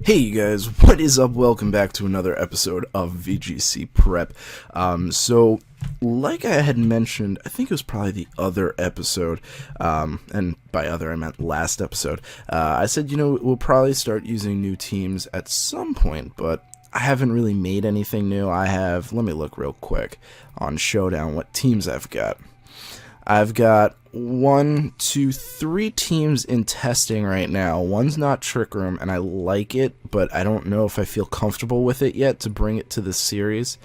Hey you guys, what is up? Welcome back to another episode of VGC Prep. So, like I had mentioned, I think it was probably the other episode, and by other I meant last episode, I said, we'll probably start using new teams at some point, but I haven't really made anything new. Let me look real quick on Showdown what teams I've got. I've got 3 teams in testing right now. One's not Trick Room, and I like it, but I don't know if I feel comfortable with it yet to bring it to the series.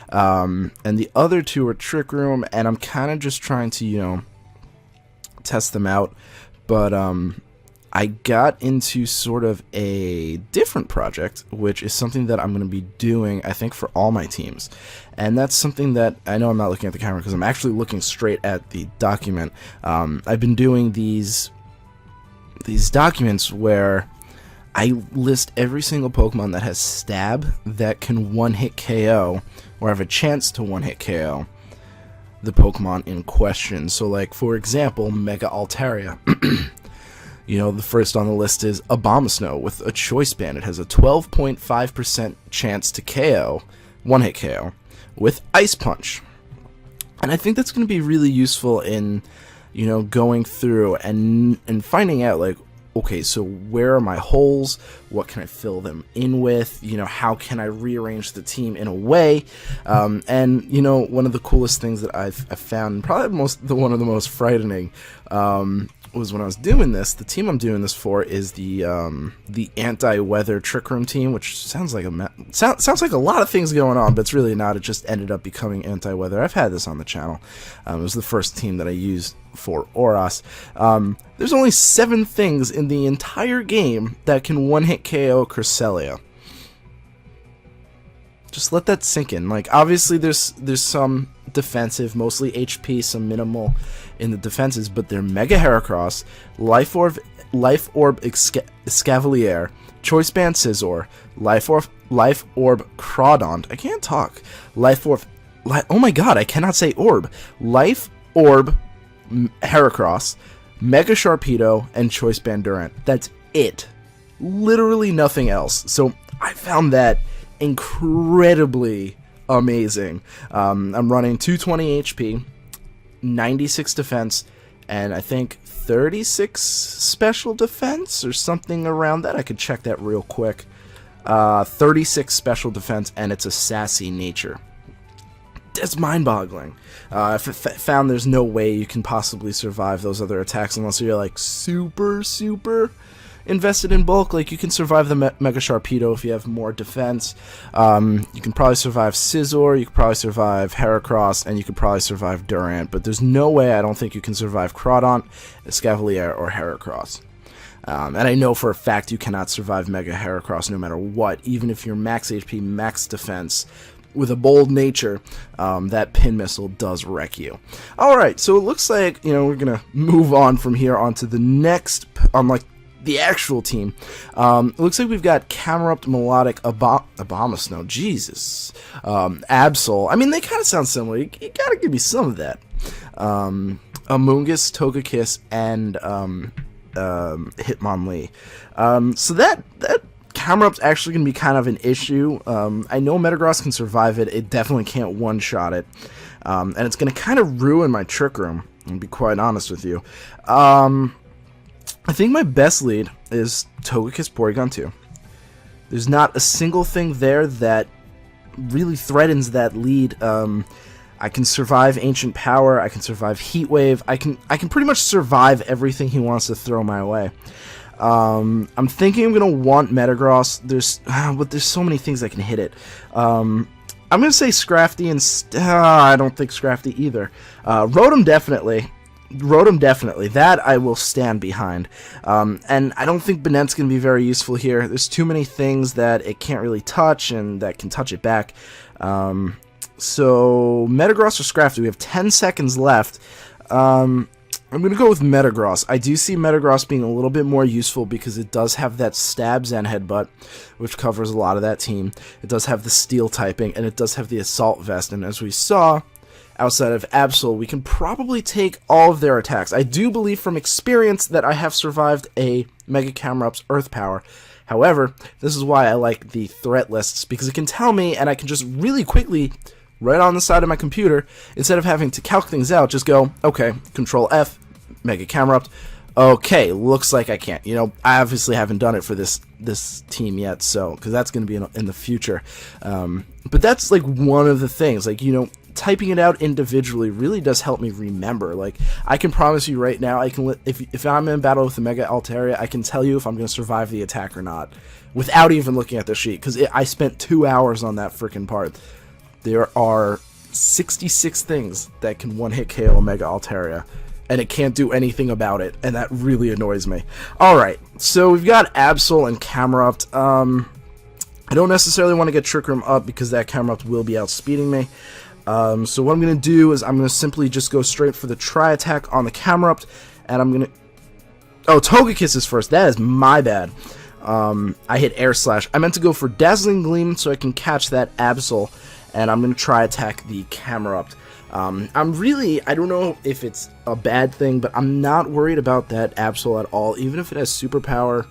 And the other 2 are Trick Room, and I'm kind of just trying to, test them out. But I got into sort of a different project, which is something that I'm going to be doing, I think, for all my teams. And that's something that, I know I'm not looking at the camera because I'm actually looking straight at the document. I've been doing these documents where I list every single Pokemon that has stab that can one-hit KO, or have a chance to one-hit KO the Pokemon in question. So, like, for example, Mega Altaria. The first on the list is Abomasnow with a Choice Band. It has a 12.5% chance to KO, one-hit KO, with Ice Punch. And I think that's going to be really useful in, going through and finding out, like, okay, so where are my holes? What can I fill them in with? How can I rearrange the team in a way? And, one of the coolest things that I've found, probably one of the most frightening, was when I was doing this. The team I'm doing this for is the anti-weather Trick Room team, which sounds like a lot of things going on, but it's really not. It just ended up becoming anti-weather. I've had this on the channel. It was the first team that I used for ORAS. There's only 7 things in the entire game that can one-hit KO Cresselia. Just let that sink in. Like, obviously there's some defensive, mostly HP, some minimal in the defenses, but they're Mega Heracross, Life Orb Escavalier, Choice Band Scizor, Life Orb Crawdont. I can't talk. Oh my god, I cannot say Orb. Life Orb Heracross, Mega Sharpedo, and Choice Band Durant. That's it. Literally nothing else. So I found that incredibly amazing. I'm running 220 HP, 96 defense, and I think 36 special defense or something around that. I could check that real quick. 36 special defense, and it's a sassy nature. That's mind-boggling. I found there's no way you can possibly survive those other attacks unless you're like super invested in bulk. Like, you can survive the Mega Sharpedo if you have more defense. You can probably survive Scizor, you can probably survive Heracross, and you could probably survive Durant, but there's no way I don't think you can survive Crawdont, Escavalier, or Heracross. And I know for a fact you cannot survive Mega Heracross no matter what, even if you're max HP, max defense. With a bold nature, that pin missile does wreck you. Alright, so it looks like, we're going to move on from here onto the next, the actual team. It looks like we've got Camerupt, Melodic, Abomasnow, Jesus, Absol. I mean, they kind of sound similar. You gotta give me some of that. Amoonguss, Togekiss, and Hitmonlee. So that Camerupt's actually going to be kind of an issue. I know Metagross can survive it. It definitely can't one-shot it. And it's going to kind of ruin my Trick Room, to be quite honest with you. I think my best lead is Togekiss Porygon 2. There's not a single thing there that really threatens that lead. I can survive Ancient Power, I can survive Heat Wave, I can pretty much survive everything he wants to throw my way. I'm thinking I'm going to want Metagross, but there's so many things that can hit it. I'm going to say Scrafty, and I don't think Scrafty either. Rotom definitely. That I will stand behind. And I don't think Banette's going to be very useful here. There's too many things that it can't really touch and that can touch it back. So Metagross or Scrafty, we have 10 seconds left. I'm going to go with Metagross. I do see Metagross being a little bit more useful because it does have that Stab Zen Headbutt, which covers a lot of that team. It does have the Steel typing, and it does have the Assault Vest, and as we saw, outside of Absol, we can probably take all of their attacks. I do believe from experience that I have survived a Mega Camerupt's Earth Power. However, this is why I like the threat lists, because it can tell me, and I can just really quickly, right on the side of my computer, instead of having to calc things out, just go, okay, Control F, Mega Camera Up. Okay, looks like I can't. You know, I obviously haven't done it for this team yet, so, because that's going to be in the future. But that's, like, one of the things. Like, you know, typing it out individually really does help me remember. Like, I can promise you right now, I can if I'm in battle with the Mega Altaria, I can tell you if I'm going to survive the attack or not, without even looking at the sheet, because I spent 2 hours on that freaking part. There are 66 things that can one-hit KO a Mega Altaria, and it can't do anything about it, and that really annoys me. Alright, so we've got Absol and Camerupt. I don't necessarily want to get Trick Room up, because that Camerupt will be outspeeding me. So what I'm going to do is I'm going to simply just go straight for the Tri-Attack on the Camerupt, and I'm going to... Oh, Togekiss is first. That is my bad. I hit Air Slash. I meant to go for Dazzling Gleam so I can catch that Absol, and I'm going to Tri-Attack the Camerupt. I don't know if it's a bad thing, but I'm not worried about that Absol at all, even if it has superpower.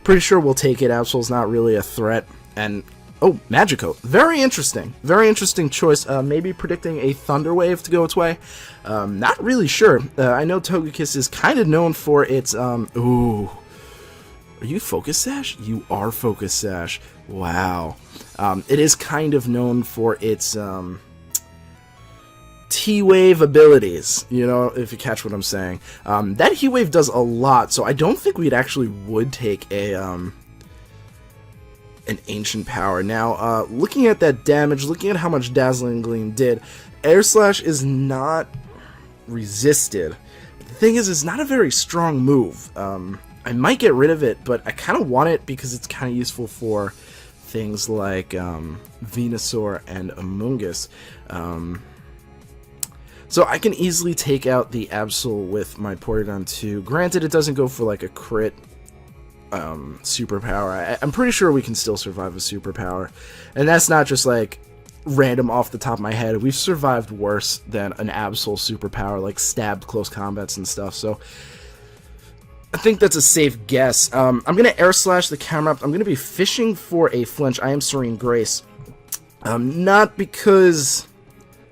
Pretty sure we'll take it. Absol's not really a threat, and... Oh, Magicoat. Very interesting. Very interesting choice. Maybe predicting a Thunder Wave to go its way. Not really sure. I know Togekiss is kind of known for its, Ooh. Are you Focus Sash? You are Focus Sash. Wow. It is kind of known for its, T-Wave abilities, you know, if you catch what I'm saying. That Heat-Wave does a lot, so I don't think we'd actually would take an Ancient Power. Now, looking at that damage, looking at how much Dazzling Gleam did, Air Slash is not resisted. The thing is, it's not a very strong move. I might get rid of it, but I kind of want it because it's kind of useful for things like Venusaur and Amoonguss. So I can easily take out the Absol with my Porygon 2. Granted, it doesn't go for like a crit superpower. I'm pretty sure we can still survive a superpower, and that's not just like random off the top of my head. We've survived worse than an Absol superpower, like stabbed close combats and stuff, so I think that's a safe guess. I'm gonna Air Slash the Camerupt. I'm gonna be fishing for a flinch. I am Serene Grace, not because...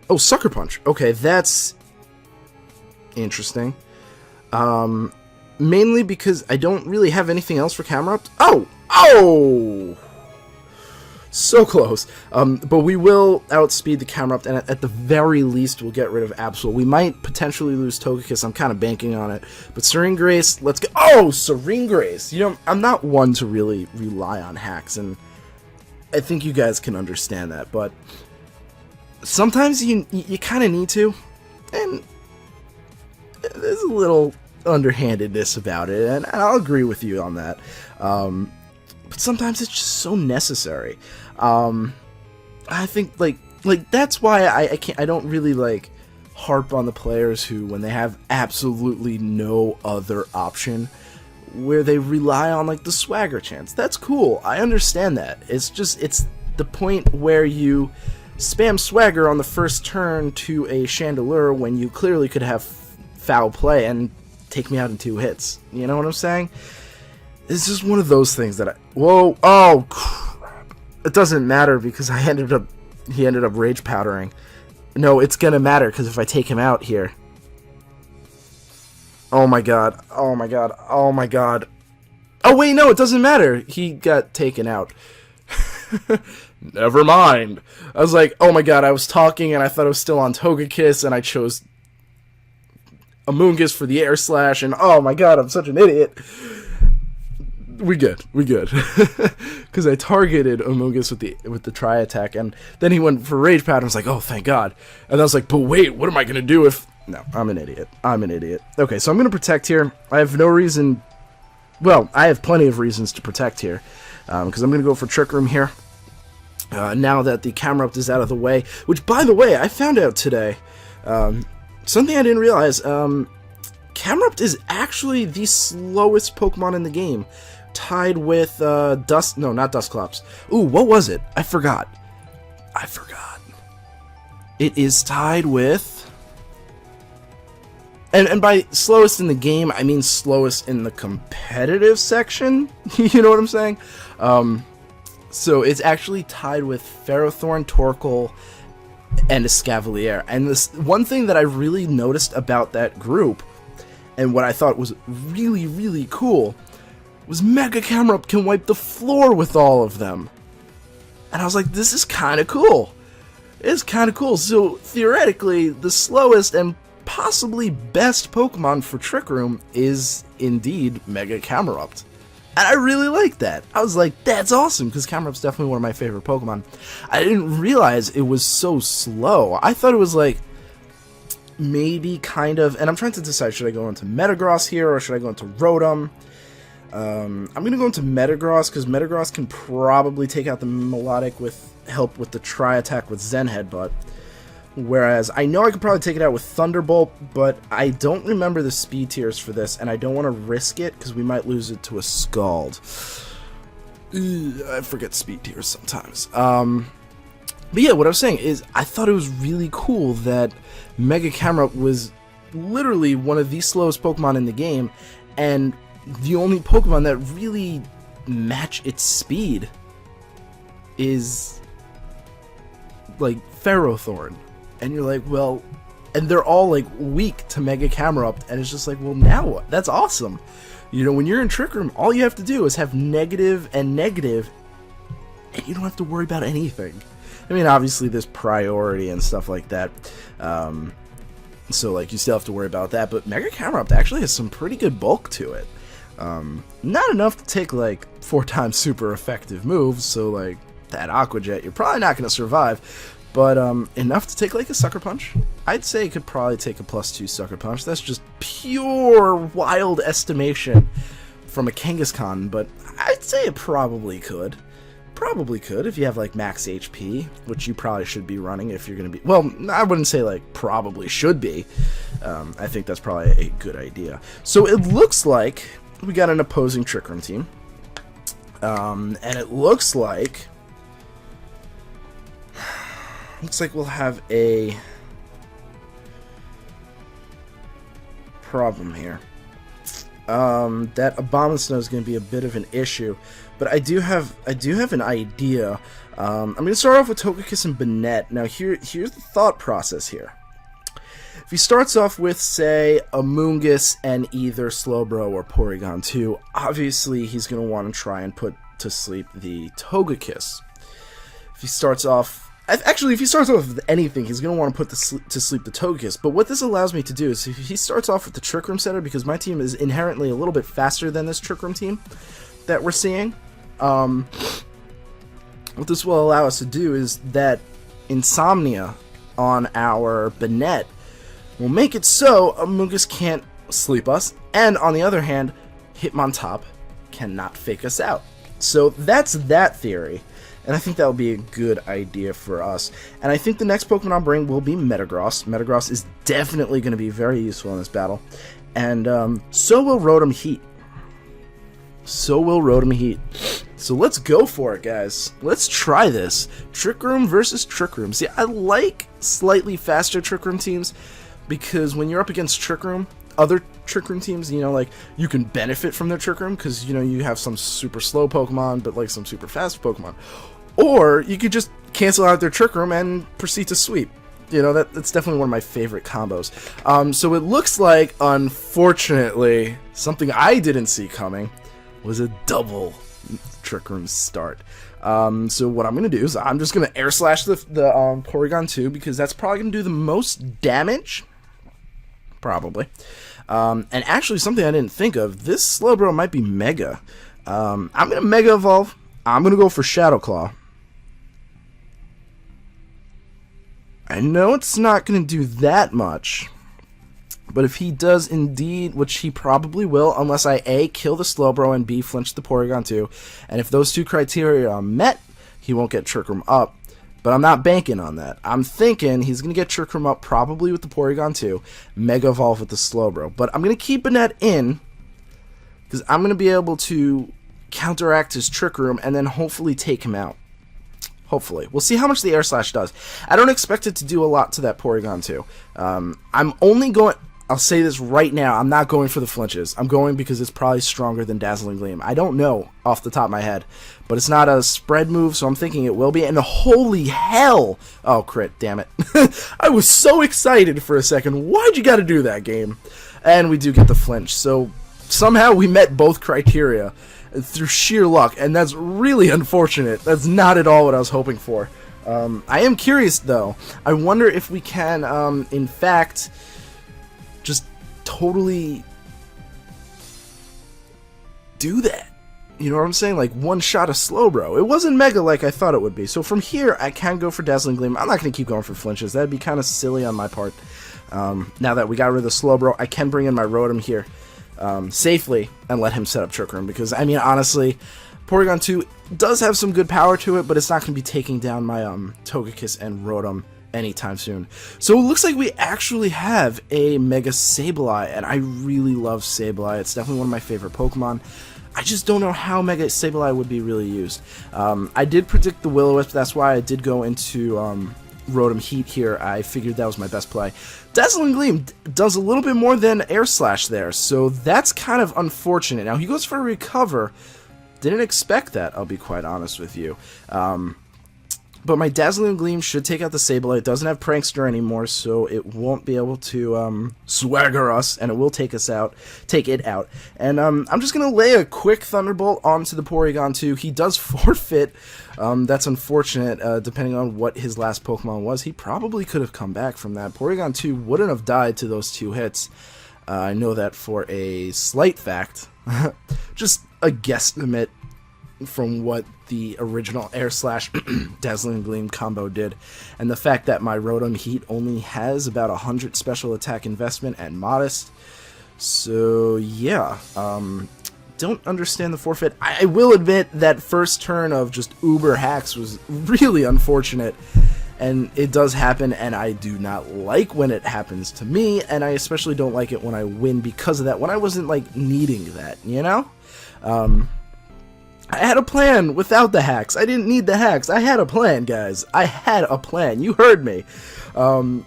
Oh, Sucker Punch. Okay, that's interesting. Mainly because I don't really have anything else for Camerupt. Oh! Oh! So close. But we will outspeed the Camerupt, and at the very least, we'll get rid of Absol. We might potentially lose Togekiss. I'm kind of banking on it. But Serene Grace, let's go. Oh! Serene Grace! You know, I'm not one to really rely on hacks, and I think you guys can understand that, but sometimes you kind of need to, and there's a little underhandedness about it, and I'll agree with you on that. But sometimes it's just so necessary. I think like that's why I don't really like harp on the players who, when they have absolutely no other option, where they rely on like the swagger chance. That's cool. I understand that. It's the point where you spam swagger on the first turn to a Chandelure when you clearly could have foul play and take me out in 2 hits. You know what I'm saying? It's just one of those things that whoa, oh crap. It doesn't matter because he ended up rage powdering. No, it's gonna matter because if I take him out here. Oh my god, oh my god, oh my god. Oh wait, no, it doesn't matter. He got taken out. Never mind. I was like, oh my god, I was talking and I thought I was still on Togekiss and I chose Amoonguss for the Air Slash, and oh my god, I'm such an idiot. We good. Because I targeted Amoonguss with the Tri-Attack, and then he went for Rage Powder, and I was like, oh, thank god. And I was like, but wait, what am I going to do if... No, I'm an idiot. Okay, so I'm going to Protect here. I have no reason... Well, I have plenty of reasons to Protect here, because I'm going to go for Trick Room here. Now that the Camerupt is out of the way, which, by the way, I found out today... something I didn't realize, Camerupt is actually the slowest Pokemon in the game, tied with, not Dusclops. Ooh, what was it? I forgot. It is tied with And by slowest in the game, I mean slowest in the competitive section. You know what I'm saying? So it's actually tied with Ferrothorn, Torkoal, and Escavalier. And this one thing that I really noticed about that group, and what I thought was really, really cool, was Mega Camerupt can wipe the floor with all of them. And I was like, this is kind of cool. It's kind of cool. So theoretically, the slowest and possibly best Pokemon for Trick Room is indeed Mega Camerupt. And I really like that. I was like, that's awesome, because Camerupt's definitely one of my favorite Pokemon. I didn't realize it was so slow. I thought it was like, maybe kind of, and I'm trying to decide, should I go into Metagross here, or should I go into Rotom? I'm going to go into Metagross, because Metagross can probably take out the Melodic with help with the Tri-Attack with Zen Headbutt. Whereas, I know I could probably take it out with Thunderbolt, but I don't remember the speed tiers for this, and I don't want to risk it, because we might lose it to a Scald. I forget speed tiers sometimes. But yeah, what I was saying is, I thought it was really cool that Mega Camerupt was literally one of the slowest Pokemon in the game, and the only Pokemon that really match its speed is, like, Ferrothorn. And you're like, well, and they're all, like, weak to Mega Camerupt, and it's just like, well, now what? That's awesome. You know, when you're in Trick Room, all you have to do is have negative and negative, and you don't have to worry about anything. I mean, obviously, there's priority and stuff like that, so, like, you still have to worry about that, but Mega Camerupt actually has some pretty good bulk to it. Not enough to take, like, 4 times super effective moves, so, like, that Aqua Jet, you're probably not going to survive, but enough to take, like, a Sucker Punch. I'd say it could probably take a +2 Sucker Punch. That's just pure wild estimation from a Kangaskhan, but I'd say it probably could. Probably could if you have, like, max HP, which you probably should be running if you're going to be... Well, I wouldn't say, like, probably should be. I think that's probably a good idea. So it looks like we got an opposing Trick Room team. And it looks like... Looks like we'll have a problem here. That Abomasnow is going to be a bit of an issue, but I do have an idea. I'm going to start off with Togekiss and Banette. Now here's the thought process here. If he starts off with, say, Amoonguss and either Slowbro or Porygon 2, obviously he's going to want to try and put to sleep the Togekiss. If he starts off with anything, he's going to want to put to sleep the Togekiss. But what this allows me to do is, if he starts off with the Trick Room setter, because my team is inherently a little bit faster than this Trick Room team that we're seeing, what this will allow us to do is that Insomnia on our Banette will make it so Amoonguss can't sleep us, and on the other hand, Hitmontop cannot fake us out. So that's that theory. And I think that would be a good idea for us. And I think the next Pokemon I'll bring will be Metagross. Metagross is definitely going to be very useful in this battle. And so will Rotom Heat. So will Rotom Heat. So let's go for it, guys. Let's try this. Trick Room versus Trick Room. See, I like slightly faster Trick Room teams, because when you're up against Trick Room, other Trick Room teams, you know, like, you can benefit from their Trick Room, because, you know, you have some super slow Pokemon, but, like, some super fast Pokemon. Or you could just cancel out their Trick Room and proceed to sweep. You know, that's definitely one of my favorite combos. So it looks like, unfortunately, something I didn't see coming was a double Trick Room start. So what I'm going to do is I'm just going to Air Slash the Porygon 2, because that's probably going to do the most damage. Probably. And actually, something I didn't think of, this Slowbro might be Mega. I'm going to Mega Evolve. I'm going to go for Shadow Claw. I know it's not going to do that much, but if he does indeed, which he probably will, unless I A, kill the Slowbro, and B, flinch the Porygon 2, and if those two criteria are met, he won't get Trick Room up, but I'm not banking on that. I'm thinking he's going to get Trick Room up probably with the Porygon 2, Mega Evolve with the Slowbro, but I'm going to keep Banette in, because I'm going to be able to counteract his Trick Room and then hopefully take him out. Hopefully. We'll see how much the Air Slash does. I don't expect it to do a lot to that Porygon 2. I'm only going... I'll say this right now. I'm not going for the flinches. I'm going because it's probably stronger than Dazzling Gleam. I don't know off the top of my head, but it's not a spread move, so I'm thinking it will be. And holy hell! Oh, crit, damn it. I was so excited for a second. Why'd you gotta do that, game? And we do get the flinch. So somehow we met both criteria through sheer luck, and that's really unfortunate. That's not at all what I was hoping for. I am curious, though. I wonder if we can, in fact, just totally do that. You know what I'm saying? Like, one shot of Slowbro. It wasn't Mega like I thought it would be. So from here, I can go for Dazzling Gleam. I'm not going to keep going for flinches. That'd be kind of silly on my part. Now that we got rid of the Slowbro, I can bring in my Rotom here safely and let him set up Trick Room. Because, I mean, honestly, Porygon 2 does have some good power to it, but it's not going to be taking down my Togekiss and Rotom anytime soon. So it looks like we actually have a Mega Sableye, and I really love Sableye. It's definitely one of my favorite Pokemon. I just don't know how Mega Sableye would be really used. I did predict the Will-O-Wisp, that's why I did go into Rotom Heat here. I figured that was my best play. Dazzling Gleam does a little bit more than Air Slash there, so that's kind of unfortunate. Now he goes for a Recover. Didn't expect that, I'll be quite honest with you. But my Dazzling Gleam should take out the Sableye. It doesn't have Prankster anymore, so it won't be able to swagger us, and it will take it out. And I'm just going to lay a quick Thunderbolt onto the Porygon 2. He does forfeit. That's unfortunate, depending on what his last Pokemon was. He probably could have come back from that. Porygon 2 wouldn't have died to those 2 hits. I know that for a slight fact. Just a guesstimate from what the original Air Slash Dazzling Gleam combo did, and the fact that my Rotom Heat only has about 100 special attack investment and modest. So yeah, don't understand the forfeit. I will admit that first turn of just uber hacks was really unfortunate, and it does happen, and I do not like when it happens to me, and I especially don't like it when I win because of that, when I wasn't like needing that, you know? I had a plan without the hacks. I didn't need the hacks. I had a plan, guys. I had a plan. You heard me. You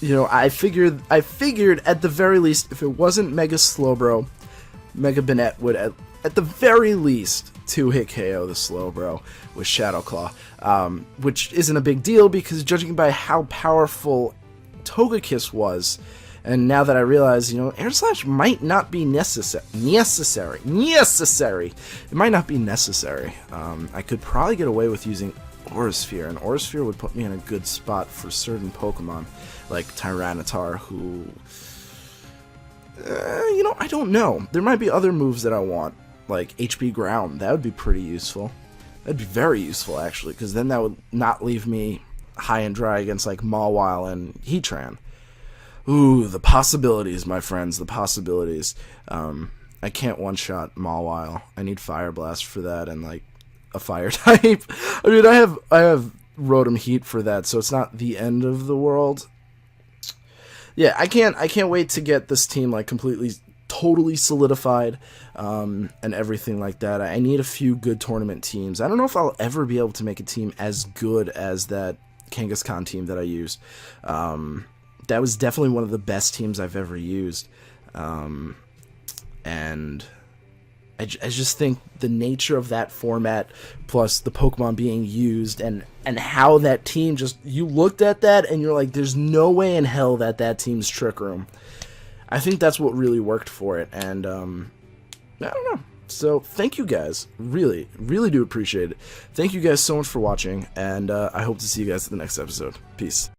know, I figured at the very least, if it wasn't Mega Slowbro, Mega Banette would at the very least 2-hit KO the Slowbro with Shadow Claw, which isn't a big deal because judging by how powerful Togekiss was, and now that I realize, you know, Air Slash might not be necessary. It might not be necessary. I could probably get away with using Aura Sphere, and Aura Sphere would put me in a good spot for certain Pokemon, like Tyranitar, who... you know, I don't know. There might be other moves that I want, like HP Ground. That would be pretty useful. That'd be very useful, actually, because then that would not leave me high and dry against, like, Mawile and Heatran. Ooh, the possibilities, my friends, the possibilities. I can't one-shot Mawile. I need Fire Blast for that and, like, a Fire type. I mean, I have Rotom Heat for that, so it's not the end of the world. Yeah, I can't wait to get this team, like, completely, totally solidified, and everything like that. I need a few good tournament teams. I don't know if I'll ever be able to make a team as good as that Kangaskhan team that I used. That was definitely one of the best teams I've ever used, and I just think the nature of that format, plus the Pokemon being used, and how that team just, you looked at that and you're like, there's no way in hell that team's Trick Room. I think that's what really worked for it, and I don't know. So thank you guys, really do appreciate it. Thank you guys so much for watching, and I hope to see you guys in the next episode. Peace.